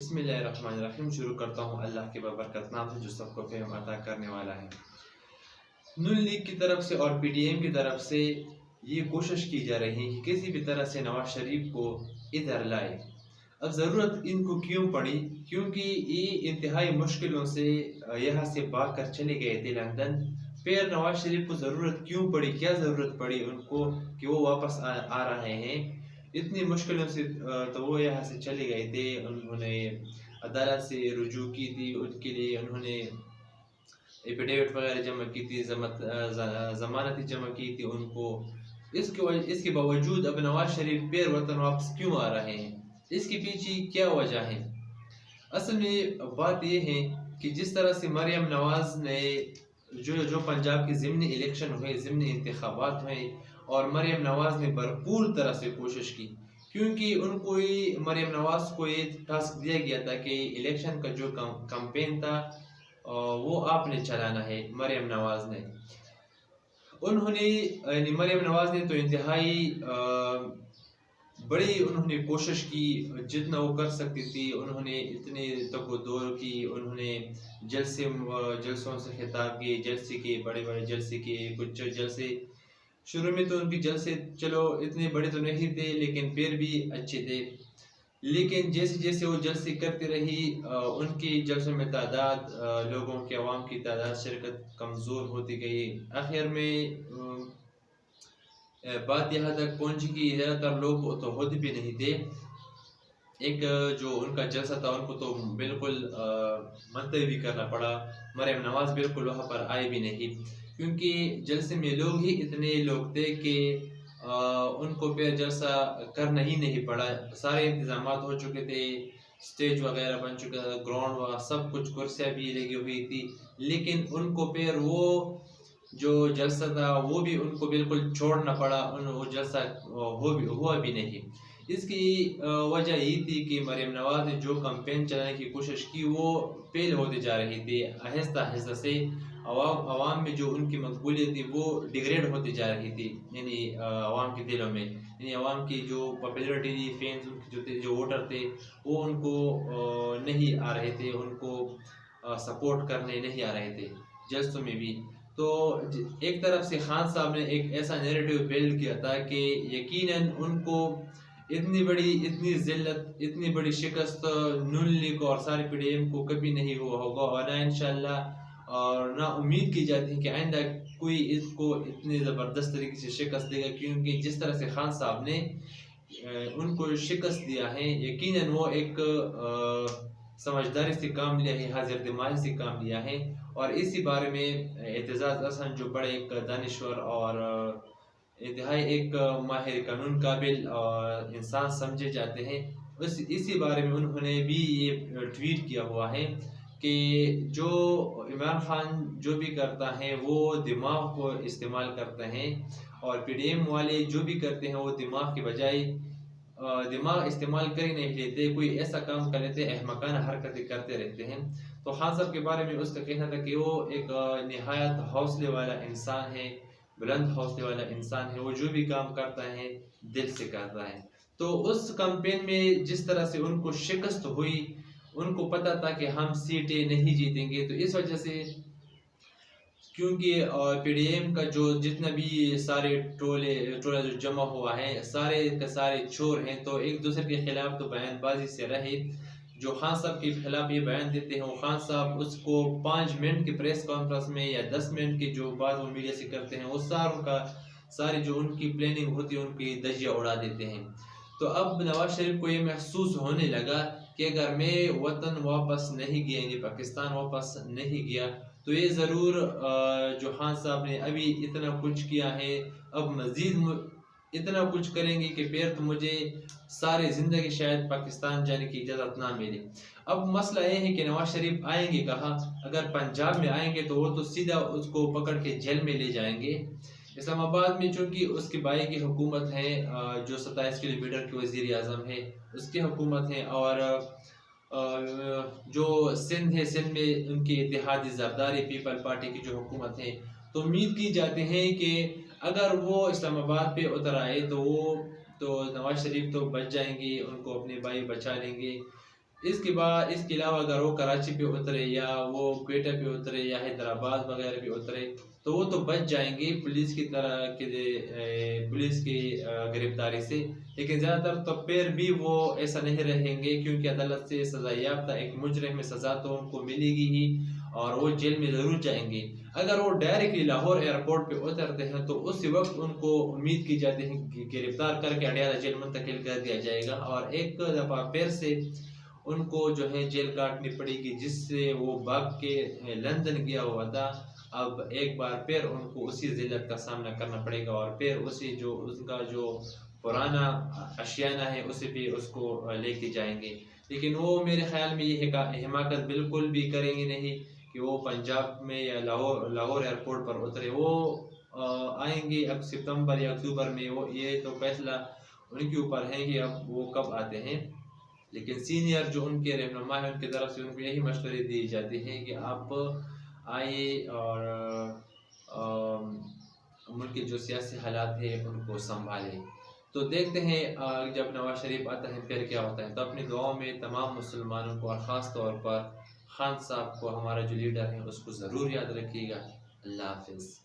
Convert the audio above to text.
बिस्मिल्लाहिर्रहमानिर्रहीम। शुरू करता हूँ अल्लाह के बरकत नाम से जो सबको फ़हम अता करने वाला है। नून लीग की तरफ से और पीटीएम की तरफ से ये कोशिश की जा रही है कि किसी भी तरह से नवाज शरीफ को इधर लाए। अब ज़रूरत इनको क्यों पड़ी? क्योंकि ये इंतहाई मुश्किलों से यहाँ से भाग कर चले गए थे लंदन। फिर नवाज शरीफ को ज़रूरत क्यों पड़ी, क्या ज़रूरत पड़ी उनको कि वो वापस आ रहे हैं? इतनी मुश्किलों से तो वो यहाँ से चले गए थे। उन्होंने अदालत से रुजू की थी, उनके लिए उन्होंने एफिडेविट वगैरह जमा की थी, ज़मानत जमा की थी उनको। इसके बावजूद अब नवाज शरीफ फिर वतन वापस क्यों आ रहे हैं? इसके पीछे क्या वजह है? असल में बात यह है कि जिस तरह से मरियम नवाज ने जो पंजाब के ज़िमनी इलेक्शन हुए, ज़िमनी इंतखाबात हुए, और मरियम नवाज ने भरपूर तरह से कोशिश की, क्योंकि उनको ही मरियम नवाज को ये टास्क दिया गया था कि इलेक्शन का जो कैंपेन था वो आपने चलाना है। मरियम नवाज ने मरियम नवाज ने तो इंतहाई बड़ी उन्होंने कोशिश की, जितना वो कर सकती थी उन्होंने इतने तक दौर की। उन्होंने जलसों से खिताब किए, जलसे किए, बड़े बड़े जलसे किए। कुछ जलसे शुरू में तो उनके जलसे चलो इतने बड़े तो नहीं थे, लेकिन फिर भी अच्छे थे। लेकिन जैसे जैसे वो जलसे करती रही, उनकी जलसों में तादाद, लोगों के अवाम की तादाद, शिरकत कमज़ोर होती गई। आखिर में बात यहाँ तक पहुँची कि ज़्यादातर लोग तो होते भी नहीं थे। एक जो उनका जलसा था उनको तो बिल्कुल मुलतवी भी करना पड़ा। मरियम नवाज बिल्कुल वहाँ पर आए भी नहीं, क्योंकि जलसे में लोग ही इतने लोग थे कि उनको फिर जलसा करना ही नहीं पड़ा। सारे इंतजाम हो चुके थे, स्टेज वगैरह बन चुका था, ग्राउंड वगैरह सब कुछ, कुर्सियाँ भी लगी हुई थी, लेकिन उनको फिर वो जो जलसा था वो भी उनको बिल्कुल छोड़ना पड़ा। वो जलसा हुआ भी नहीं। इसकी वजह यही थी कि मरियम नवाज ने जो कैंपेन चलाने की कोशिश की वो फेल होती जा रही थी। आहिस्ता आहिस्ता से अवाम में जो उनकी मकबूलियत थी वो डिग्रेड होती जा रही थी, यानी अवाम के दिलों में, यानी अवाम की जो पॉपुलरिटी थी, फैंस उनके जो थे, जो वोटर थे, वो उनको नहीं आ रहे थे, उनको सपोर्ट करने नहीं आ रहे थे जलसों में भी। तो एक तरफ से खान साहब ने एक ऐसा नैरेटिव बिल्ड किया था कि यकीनन उनको इतनी बड़ी, इतनी जिल्लत, इतनी बड़ी शिकस्त नून लीग और सारे पीडीएम को कभी नहीं हुआ होगा, और ना इंशाल्लाह और ना उम्मीद की जाती है कि आइंदा कोई इसको इतनी ज़बरदस्त तरीके से शिकस्त देगा। क्योंकि जिस तरह से खान साहब ने उनको शिकस्त दिया है, यकीनन वो एक समझदारी से काम लिया है, हाजिर दिमागी से काम लिया है। और इसी बारे में एतजाज़ अहसन जो बड़े एक दानिश्वर और इंतहाई एक माहिर कानून काबिल और इंसान समझे जाते हैं, इसी बारे में उन्होंने भी ये ट्वीट किया हुआ है कि जो इमरान खान जो भी करता है वो दिमाग को इस्तेमाल करते हैं, और पीडीएम वाले जो भी करते हैं वो दिमाग के बजाय दिमाग इस्तेमाल कर ही नहीं लेते, कोई ऐसा काम कर लेते, अहमकाना हरकतें करते रहते हैं। तो खान साहब के बारे में उसका कहना था कि वो एक निहायत हौसले वाला इंसान है, बुलंद हौसले वाला इंसान है, वो जो भी काम करता है दिल से करता है। तो उस कैंपेन में जिस तरह से उनको शिकस्त हुई, उनको पता था कि हम सीटें नहीं जीतेंगे, तो इस वजह से, क्योंकि पीडीएम का जो जितना भी सारे टोला जो जमा हुआ है, सारे के सारे चोर हैं, तो एक दूसरे के खिलाफ तो बयानबाजी से रहे। जो खान साहब के खिलाफ ये बयान देते हैं, वो खान साहब उसको 5 मिनट की प्रेस कॉन्फ्रेंस में या 10 मिनट की जो बात वो मीडिया से करते हैं, वो सारी जो उनकी प्लानिंग होती है उनकी दजिया उड़ा देते हैं। तो अब नवाज शरीफ को ये महसूस होने लगा कि अगर मैं वतन वापस नहीं गया, यानी पाकिस्तान वापस नहीं गया, तो ये ज़रूर जो खान साहब ने अभी इतना कुछ किया है, अब मज़ीद इतना कुछ करेंगे कि फिर तो मुझे सारी ज़िंदगी शायद पाकिस्तान जाने की इजाज़त ना मिले। अब मसला ये है कि नवाज शरीफ आएंगे कहाँ? अगर पंजाब में आएंगे तो वो तो सीधा उसको पकड़ के जेल में ले जाएंगे। इस्लामाबाद में चूँकि उसके भाई की हुकूमत है, जो 27 किलोमीटर के वज़ीर आज़म है, उसकी हुकूमत है, और जो सिंध है, सिंध में उनकी इत्तेहादी ज़रदारी पीपल पार्टी की जो हुकूमत है। तो उम्मीद की जाती है कि अगर वो इस्लामाबाद पे उतर आए तो नवाज शरीफ तो बच जाएंगे, उनको अपने भाई बचा लेंगे। इसके अलावा अगर वो कराची पे उतरे या वो क्वेटा पे उतरे या हैदराबाद वगैरह पे उतरे तो वो तो बच जाएंगे पुलिस की तरह पुलिस की गिरफ्तारी से। लेकिन ज़्यादातर तो फिर भी वो ऐसा नहीं रहेंगे, क्योंकि अदालत से सज़ा याफ्ता एक मुजरिम में सज़ा तो उनको मिलेगी ही और वो जेल में ज़रूर जाएंगे। अगर वो डायरेक्टली लाहौर एयरपोर्ट पे उतरते हैं तो उस वक्त उनको उम्मीद की जाती है कि गिरफ्तार करके अडयाला जेल मुंतकिल कर दिया जाएगा और एक दफ़ा फिर से उनको जो है जेल काटनी पड़ेगी, जिससे वो भाग के लंदन गया हुआ था। अब एक बार फिर उनको उसी जिल्लत का सामना करना पड़ेगा और फिर उसी जो उसका जो पुराना आशियाना है उसी पे उसको लेके जाएंगे। लेकिन वो मेरे ख्याल में ये हिमाकत बिल्कुल भी करेंगे नहीं कि वो पंजाब में या लाहौर एयरपोर्ट पर उतरे। वो आएंगे अब सितंबर या अक्टूबर में, वो ये तो फैसला उनके ऊपर है कि अब वो कब आते हैं। लेकिन सीनियर जो उनके रहनुमा है उनकी तरफ से उनको यही मशवरे दिए जाते हैं कि आप आए और मुल्क के जो सियासी हालात है उनको संभालें। तो देखते हैं जब नवाज शरीफ आता है फिर क्या होता है। तो अपनी दुआओं में तमाम मुसलमानों को और ख़ास तौर पर खान साहब को, हमारा जो लीडर है, उसको ज़रूर याद रखिएगा। अल्लाह हाफिज़।